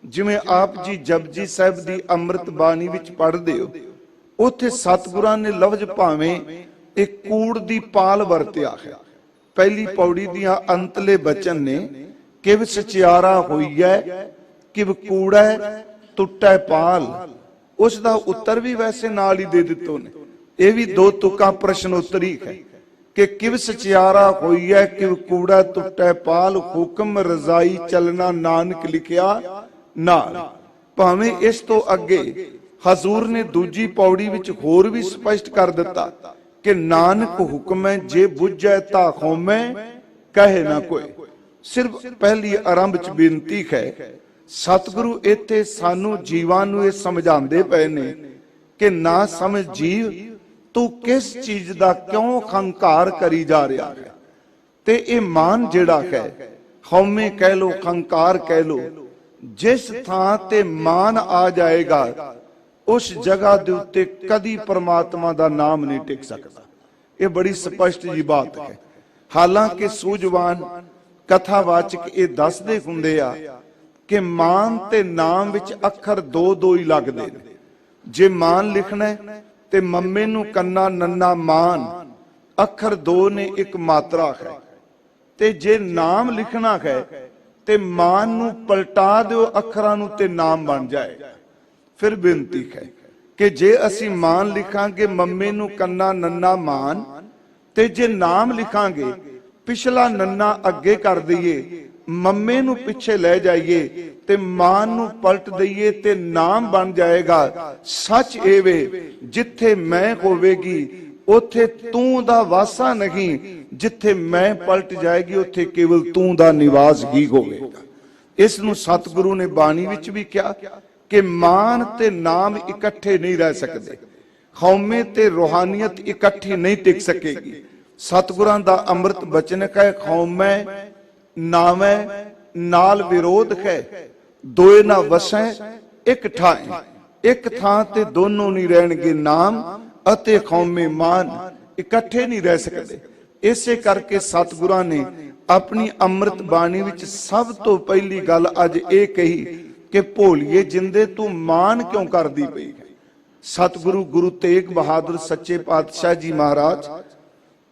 जिवें आप जी जपजी साहिब दी अमृत बाणी विच पढ़दे हो, उत्थे सतगुरां ने लफ्ज भावें एक कूड़ दी पाल वरतिया है। पहली पौड़ी दियां अंतले बचन ने किव सचियारा होईऐ किव कूड़ा टुटै पाल, उसका उत्तर भी वैसे नाल ही दे दित्ते ने। यह भी दो तुका प्रश्नोत्तरी है कि किव सचियारा होईऐ किव कूड़ा टुटै पाल, हुक्म रजाई चलना नानक लिखिया नाल। भावें इस तो अगे हजूर ने दूजी पौड़ी विच होर भी स्पष्ट कर दिता कि नानक हुक्म है जे बुझै ता होमै कहे ना कोई। सिर्फ पहली आरंभ च बेनती है, सतगुरु इत्थे सानू जीवां नू ये समझांदे पए ने कि ना समझ जीव तू किस चीज दा क्यों खंकार करी जा रहा है। ते ये मान जिहड़ा है, हौमे कह लो खंकार कह लो, जिस थां ते मान आ जाएगा उस जगह दे उत्ते कदी परमात्मा दा नाम नहीं टिक सकता। ये बड़ी स्पष्ट जी बात है। हालांकि सूझवान कथावाचक ये दसदे हुंदे आ कि मान ते नाम विच अखर दो दो ही लगदे ने। जे मान लिखना है ते मम्मे नू कन्ना नन्ना मान, अखर दो ने एक मात्रा है। ते जे नाम लिखना है ते मान नू पलटा दो अखरां नू ते नाम बन जाएगा। फिर बेनती है कि जे असी मान लिखांगे मम्मे नू कन्ना नन्ना मान, ते जे नाम लिखांगे पिछला नन्ना अगे कर दईए, मम्मे नू पिछे ले जाइए ते मान नू पलट दईए ते नाम बन जाएगा। सच एवे जिथे मैं होवेगी उथे तू दा वासा नहीं, जिथे मैं पलट जाएगी उथे केवल तू दा निवास ही होवेगा। इस नू सतगुरु ने बाणी विच भी कहा कि मान ते नाम इकट्ठे नहीं रह सकते, खौमे ते रूहानियत इकट्ठी नहीं टिक सकेगी। सतगुरां दा अमृत बचन है, खौमै नामै नाल विरोध है, दोए ना वसै एक ठाए, एक थां ते दोनों नहीं रहणगे नाम अते खौमे मान इकट्ठे नहीं रह सकते। इसे करके सतगुरां ने अपनी अमृत बाणी विच सब तो पहली गल अज ये कही कि भोलिए जिंदे तू मान क्यों करदी पई है। सतगुरु गुरु तेग बहादुर सच्चे पातशाह जी महाराज,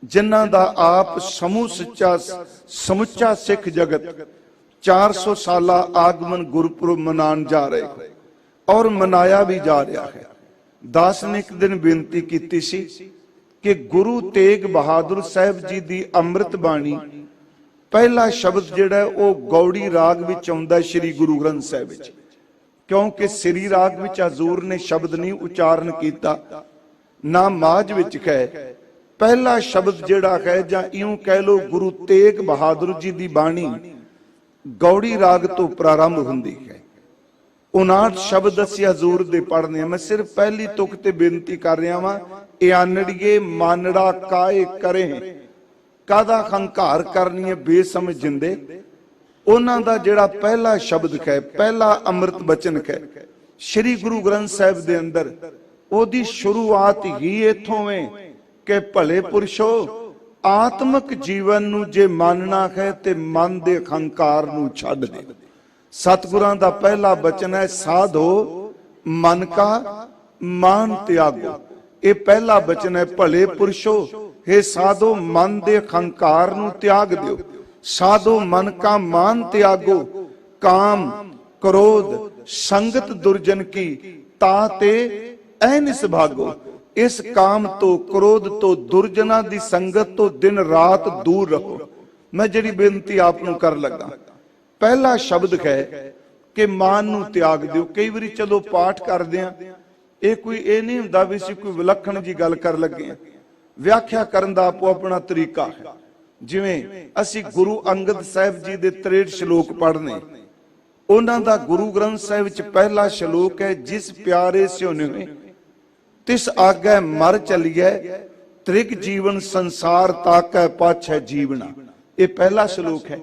जिन्हां दा आप समूह सच्चा समुचा सिख जगत 400 साला आगमन गुरपुरब मनान जा रहे हैं और मनाया भी जा रहा है। दास ने एक दिन बेनती की सी कि गुरु तेग बहादुर साहब जी दी अमृत बाणी पहला शब्द जिहड़ा वो गौड़ी राग विच आउंदा श्री गुरु ग्रंथ साहिब विच, क्योंकि श्री राग विच हजूर ने शब्द नहीं उच्चारण किया, ना माज विच है। पहला शब्द जिहड़ा है जां इउं कह लो गुरु तेग बहादुर जी दी बाणी गौड़ी राग तो प्रारंभ हुंदी है। 59 शब्द असीं हजूर दे पढ़ने। मैं सिर्फ पहली तुक ते बेनती कर रहा वां, ए आनड़िए मानड़ा काए करे कादा खंकार करनी है बेसमझ जिंदे। उन्हां दा जिहड़ा पहला शब्द है, पहला अमृत बचन है श्री गुरु ग्रंथ साहिब दे अंदर, ओदी शुरुआत ही इथों है कि भले पुरुषो आत्मक जीवन नू जे मानना है ते मन दे खंकार नू छड्ड दे। सतगुरां दा पहला बचन है साधो मन का मान त्यागो। ये पहला बचन है, भले पुरुषो हे साधो मन दे खंकार नू त्याग दियो। साधो मन का मान त्यागो, काम क्रोध संगत दुर्जन की ताते ऐनिस भागो। इस काम तो क्रोध तो दुर्जना दी संगत तो दिन रात दूर रहो। मैं जिहड़ी बेनती आपनू कर लगा, पहला शब्द है कि मान नू त्याग दियो। कई बारी चलो पाठ करदे आ, ये कोई ये नहीं हुंदा भी सी कोई विलखण जी गल कर लगे, व्याख्या करन दा आपो अपना तरीका है। जिवें असी गुरु अंगद साहिब जी दे 63 श्लोक पढ़ने, उन्हां दा गुरु ग्रंथ साहिब विच पहला श्लोक है, जिस प्यारे स्यो निवे तिस आगे मर चलिए त्रिग जीवन संसार ताकै पाछै जीवना। ये पहला श्लोक है।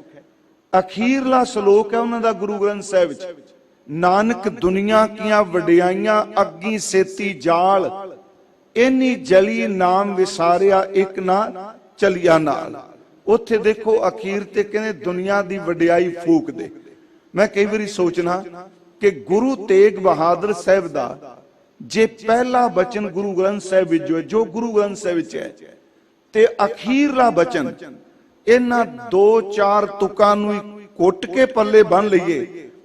अखीरला श्लोक है उन्हां दा गुरु ग्रंथ साहिब विच, नानक दुनिया कियां वडियाइयां अग्गी सेती जाल, इन्नी जली नाम विसारिया एक ना चलिया नाल। उत्थे देखो अखीर ते कहंदे दुनिया दी वडियाई फूक दे। मैं कई बारी सोचना कि गुरु तेग बहादुर साहब दा जे पहला बचन गुरु ग्रंथ साहब विच जो गुरु ग्रंथ साहब विच है ते अखीरला बचन इन्हां दो चार तुकां नूं कुट के पल्ले बन लईए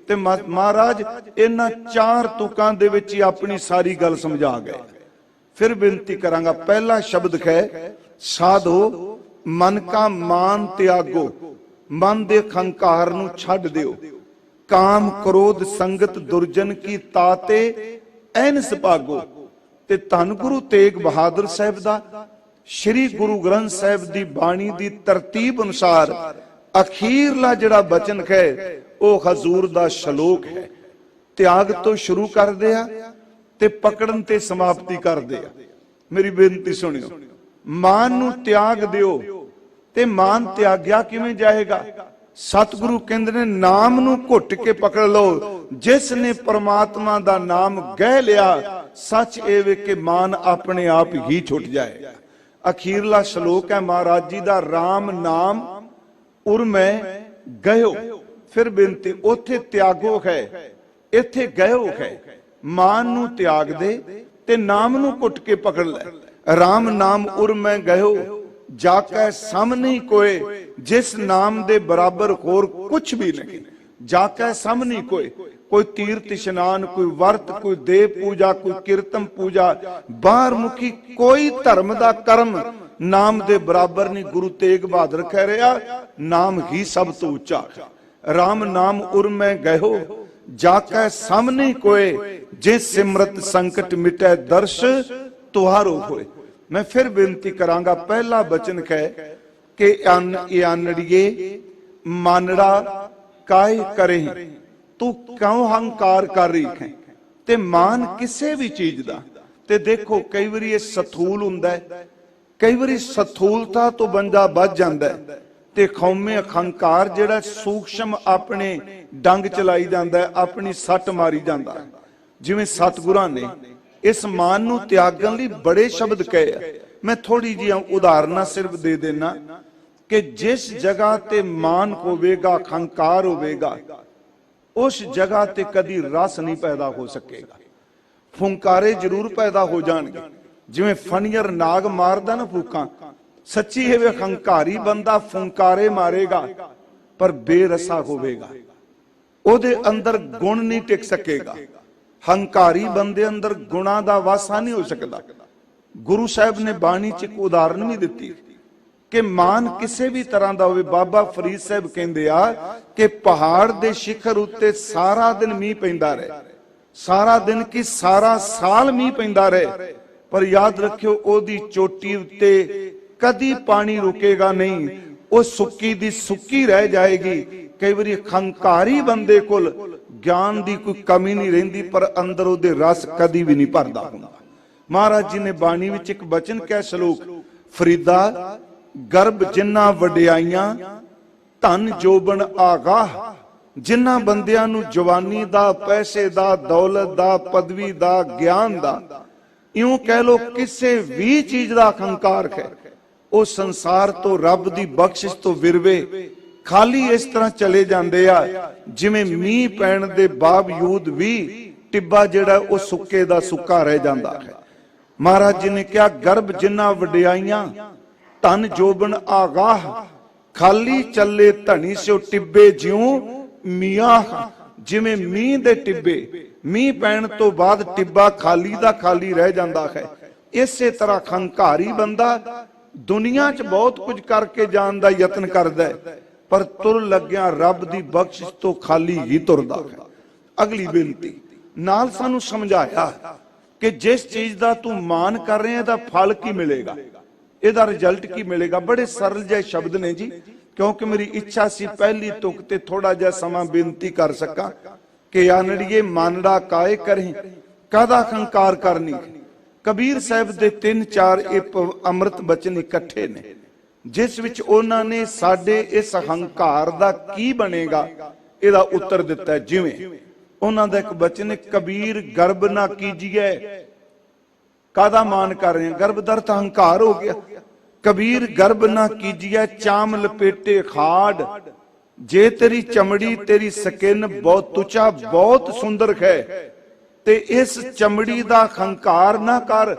ते महाराज इन्हां चार तुकां दे विच ही अपनी सारी गल समझा गए। फिर बेनती करांगा, पहला शब्द है साधो मन का मान त्यागो, मन दे खंकार नूं छड्ड दिओ, काम क्रोध संगत दुर्जन की ताते ऐनस भागो। ते धन गुरु तेग बहादुर साहब दा श्री गुरु ग्रंथ साहब दी बाणी दी तरतीब अनुसार अखीरला जिहड़ा बचन है वह हजूर दा शलोक है। त्याग तो शुरू कर दिया ते पकड़न ते समाप्ति कर दिया। मेरी बेनती सुनियो, मान नूं त्याग दिओ ते मान त्याग्या किवें जाएगा? सतगुरु कहंदे ने नाम नूं घुट के पकड़ लो, जिसने परमात्मा दा नाम गह लिया सच ए वे के मान अपने आप ही छुट जाए। अखीरला श्लोक है महाराज जी दा, राम नाम उर में गयो। फिर बेनती, उथे त्यागो है इथे गयो है। मान नूं त्याग दे ते नाम नूं घुट के पकड़ ले। राम नाम उर में गयो जाकै सम नहीं कोय, जिस नाम दे बराबर होर कुछ भी नहीं। जाकै सम नहीं कोय, कोई तीर्थ इशनान, कोई वर्त, कोई देव पूजा, कोई कीर्तन पूजा, बाहर मुखी कोई धर्म दा कर्म नाम दे बराबर नहीं। गुरु तेग बहादुर कह रहा नाम ही सब तो ऊंचा। राम नाम उर में गयो जाकै सम नहीं कोय, जे सिमरत संकट मिटै दर्श तुहारो होए। मैं फिर बेनती करांगा, पहला बचन है कि आनड़िए मानड़ा काय करे, तू क्यों हंकार कर रही है? ते मान किसे भी चीज दा। ते देखो कई बारी ये सथूल हुंदा है, कई बारी सथूलता तो बंदा बच जांदा है ते खौमे अहंकार जिहड़ा सूक्ष्म अपने डंग चलाई जांदा है, अपनी सट मारी जांदा है। जिवें सतगुरां ने इस मान नूं त्यागण लई बड़े शब्द कहे। मैं थोड़ी जी उदाहरण सिर्फ दे देना कि जिस जगह ते मान होवेगा, अहंकार होवेगा, उस जगह ते कदी रस नहीं पैदा हो सकेगा। फुंकारे जरूर पैदा हो जाएंगे, जिवें फणियर नाग मारदा ना फूकां। सच्ची है वे अहंकारी बंदा फुंकारे मारेगा पर बेरसा होवेगा, ओदे अंदर गुण नहीं टिक सकेगा। हंकारी बंदे अंदर गुणा दा वासा नहीं हो सकता। गुरु साहब ने बाणी च एक उदाहरण भी दिती कि मान किसी भी तरह का होवे। बाबा फरीद साहब कहंदे आ कि पहाड़ दे शिखर उत्ते सारा दिन मीह पैंदा रहे, सारा दिन की सारा साल मीह पैंदा रहे, पर याद रखियो ओदी चोटी उत्ते कदी पानी रुकेगा नहीं, वो सुक्की दी सुक्की रह जाएगी। कई बार हंकारी बंदे कोल ज्ञान दी कोई कमी नहीं रहिंदी, पर अंदर ओदे रस कदी भी नहीं भरदा हुंदा। महाराज जी ने बाणी विच एक बचन कह श्लोक, फरीदा गर्भ जिन्ना वडियाइयां धन जोबन आगाह। जिन्ना बंदियां नूं जवानी दा, पैसे दा, दौलत दा, पदवी दा, ज्ञान दा, इउं कह लो किसी भी चीज दा अहंकार है, वो संसार तो रब दी बख्शिश तो विरवे खाली इस तरह चले जाते आ जिवें मीह पैण दे बावजूद भी टिब्बा जिहड़ा वो सुक्के दा सुक्का रह जाता है। महाराज जी ने कहा गर्भ जिन्ना वडियाइयां धन जोबन आगाह, खाली चले धनी सो टिब्बे ज्यों मियाह। जिवें मीह दे टिब्बे मीह पैण तो बाद टिब्बा खाली दा खाली रह जाता है, इसे तरह हंकारी बंदा दुनिया च बहुत कुछ करके जान दा यतन करदा है, पर तुर लग्या रब दी बख्शिश तो खाली ही तुरदा है। अगली बेनती नाल सानू समझाया कि जिस चीज दा तू मान कर रहे हैं दा फल की मिलेगा, इहदा रिजल्ट की मिलेगा। बड़े सरल जे शब्द ने जी, क्योंकि मेरी इच्छा सी पहली तुक ते थोड़ा जा समा बेनती कर सका कि आनड़िए मानड़ा काए करें, कादा अहंकार करनी। कबीर साहब दे 3-4 अमृत बचन इकट्ठे ने, जिस विच उन्हां ने साडे इस अहंकार दा की बनेगा इहदा उत्तर दिता है। जिवें उन्हां दा एक बचन, कबीर गर्भ ना कीजिए, कादा मान कर रहे हैं, गर्भ दर्थ अहंकार हो गया। कबीर गर्भ ना कीजिए चाम लपेटे खाड़, जे तेरी चमड़ी तेरी स्किन बहुत तुचा बहुत सुंदर है ते इस चमड़ी दा हंकार ना कर।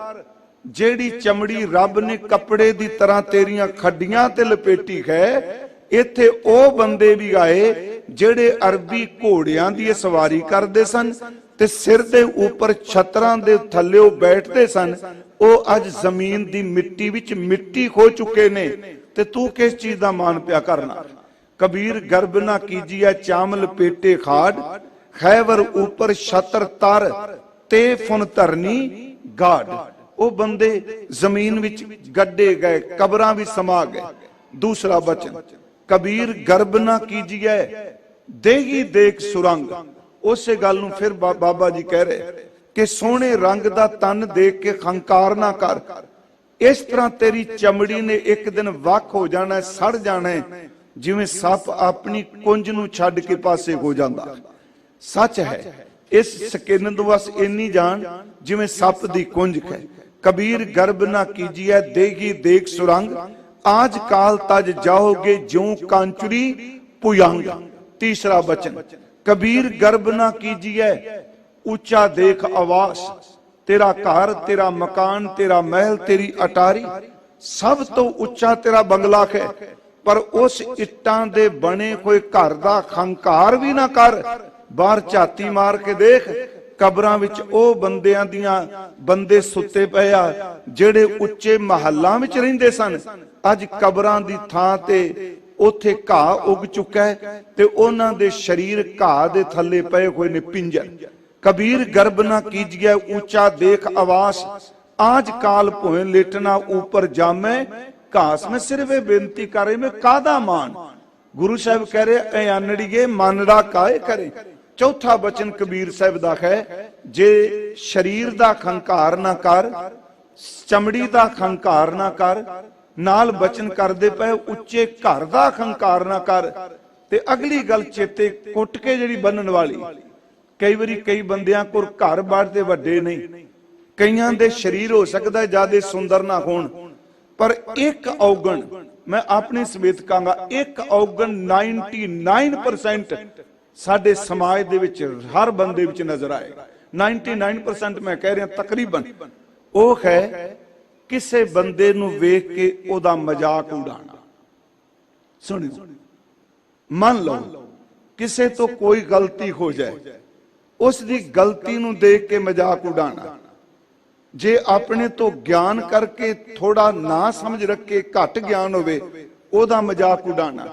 जेड़ी चमड़ी रब ने कपड़े दी तरह तेरियां खड्डियां ते लपेटी है। इत्थे ओ बंदे भी आए जेड़े अरबी घोड़ियां दी सवारी करदे सन ते सिर दे ऊपर छतरां दे थल्ले बैठते सन। ओ अज जमीन दी मिट्टी विच मिट्टी खो चुके ने ते तू किस चीज दा मान पिया करना। कबीर गर्भ ना कीजिए चामल पेटे खाड़, खैवर ऊपर छतर तर ते फुन धरनी गाड़। वो बंदे जमीन विच गड्डे गए, कबरां भी समा गए। दूसरा वचन, कबीर गर्भ ना कीजिए देही देख सुरंग। उस गल नूं फिर बाबा जी कह रहे कि सोहणे रंग दा तन देख के हंकार ना कर। इस तरह तेरी चमड़ी ने एक दिन वख हो जाना, सड़ जाना है, जिवें सप अपनी कुंज नूं छड्ड के पासे हो जांदा। सच है, इस स्किन तो बस इन्नी जान जिवें सप दी कुंज है। कबीर गर्भ ना कीजिए देगी देख सुरंग, आज काल तज जाओगे ज्यों कांचुरी पुयांग। तीसरा वचन, कबीर गर्भ ना कीजिए ऊंचा देख आवास। तेरा घर, तेरा मकान, तेरा महल, तेरी अटारी सब तो उच्चा तेरा बंगला है, पर उस इट्टां दे बने कोई घर दा हंकार भी ना कर। बाहर झाती मार के देख, कबरां विच ओ बंदियां दियां बंदे सुते पए आ जेड़े उच्चे महलां विच रहिंदे सन। अज कबरां दी थां ते उथे घाह उग चुका है ते उन्हां दे शरीर घाह दे थल्ले पए होए ने पिंजर। कबीर गर्भ ना कीजिए ऊंचा देख आवास, आज काल भोए लेटना ऊपर जामे घास। में सिर्फ ये बेनती कर रही, मैं कादा मान। गुरु साहब कह रहे आनड़िए मानड़ा काए करे। चौथा वचन कबीर साहब दा है, जे शरीर दा हंकार ना कर, चमड़ी दा हंकार ना कर, नाल वचन करदे पे उच्चे घर दा हंकार ना कर। ते अगली गल चेते कुट के जिहड़ी बनन वाली, कई बारी कई बंदियां कोल घर बाड़ ते वड्डे नहीं, कईयां दे शरीर हो सकदा ज्यादा सुंदर ना होण, पर एक औगण मैं अपने समेत कहांगा, एक औगण 99% साडे समाज दे विच हर बंदे विच नजर आएगा। 99% मैं कह रहा तकरीबन वो है किसे बंदे नूं वेख के ओदा मजाक उड़ाना। सुनियो, मान लो किसे तो कोई गलती हो जाए, उस दी गलती नूं देख के मजाक उड़ाना। जे अपने तो ज्ञान करके थोड़ा ना समझ रखे, घट ज्ञान होवे, ओदा मजाक उड़ाना।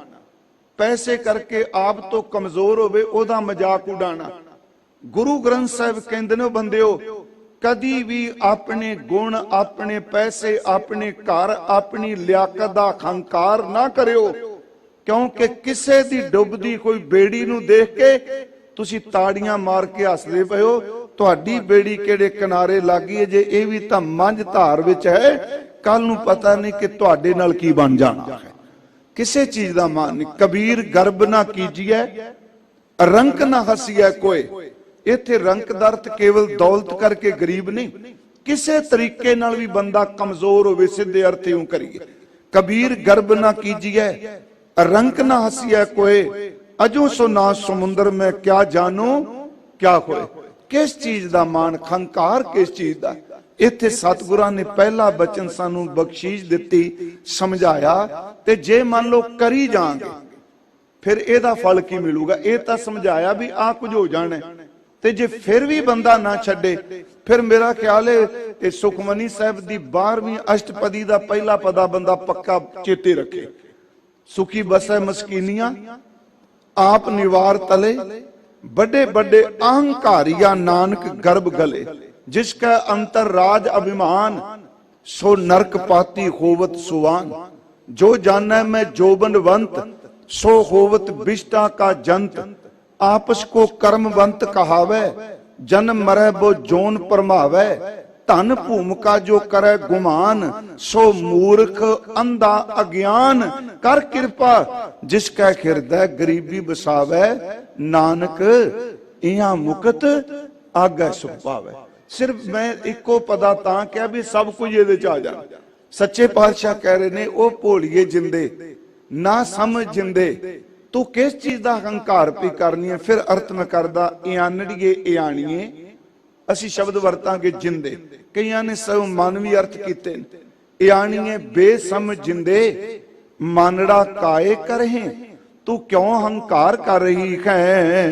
पैसे करके आप तो कमजोर होवे, ओदा मजाक उड़ाना। गुरु ग्रंथ साहिब कहंदे ने बंदिओ, कदी भी अपने गुण, अपने पैसे, अपने घर, अपनी लियाकत दा हंकार ना करियो, क्योंकि किसे दी डुबदी कोई बेड़ी नूं देख के तुसी ताड़ियां मार के हसदे पए हो। तुहाडी बेड़ी किहड़े किनारे लग गई जे ये भी तां मंझ धार विच है, कल नूं पता नहीं कि तुहाडे नाल की बन जाना है। किसे चीज दा मान नहीं। कबीर गर्भ ना कीजिए रंक ना हसीए कोई। इत्थे रंक दा अर्थ केवल दौलत करके गरीब नहीं, किसे तरीके नाल भी बंदा कमजोर होवे, सीधे अर्थ यूं करिए। कबीर गर्भ ना कीजिए रंक ना हसीए कोई, अजो सो ना समुंदर में क्या जानो क्या होए। किस चीज दा मान, हंकार किस चीज दा। इत्थे सतगुरां ने पहला बचन सानू बख्शीश दिती, समझाया, ते जे मान लो करी जांगे फिर एदा फल की मिलूगा। ये तां समझाया भी आ कुछ हो जाना, ते जे फिर भी बंदा ना छड्डे, फिर मेरा ख्याल है सुखमनी साहब दी 12वीं अष्टपदी दा पहला पदा बंदा पक्का चेते रखे। सुखी बसै मस्कीनियां आप निवार तले, बड़े बड़े अहंकारिया नानक गर्भ गले, जिसका अंतर राज अभिमान, सो नरक पाती होवत सुवान। जो जाना मैं जोबनवंत, सो होवत बिष्टा का जंत। आपस को कर्मवंत कहावे, जन्म मरै बो जोन परमावे। धन भूमिका जो करे गुमान, सो मूर्ख अंधा अज्ञान। कर कृपा जिसका हृदय गरीबी बसावे, नानक इहां मुकत आगे सुख पावे। सिर्फ मैं इको पदा तां क्या भी सब कुछ ये आ जा। सच्चे पातशाह कह रहे ने, ओ भोलिए जिंदे ना समझ जिंदे, ਤੂੰ ਕਿਸ ਚੀਜ਼ ਦਾ ਹੰਕਾਰ ਪਈ ਕਰਨੀ ਹੈ? ਫਿਰ ਅਰਥ ਮੈਂ ਕਰਦਾ, ਇਆਨੜੀਏ ਇਆਣੀਏ, ਅਸੀਂ ਸ਼ਬਦ ਵਰਤਾਂਗੇ ਜਿੰਦੇ, ਕਈਆਂ ਨੇ ਸਭ ਮਨ ਵੀ ਅਰਥ ਕੀਤੇ ਨੇ। ਇਆਣੀਏ ਬੇਸਮਝ ਜਿੰਦੇ, ਮਾਨੜਾ ਕਾਏ ਕਰਹਿ, ਤੂੰ ਕਿਉਂ ਹੰਕਾਰ ਕਰ ਰਹੀ ਹੈ?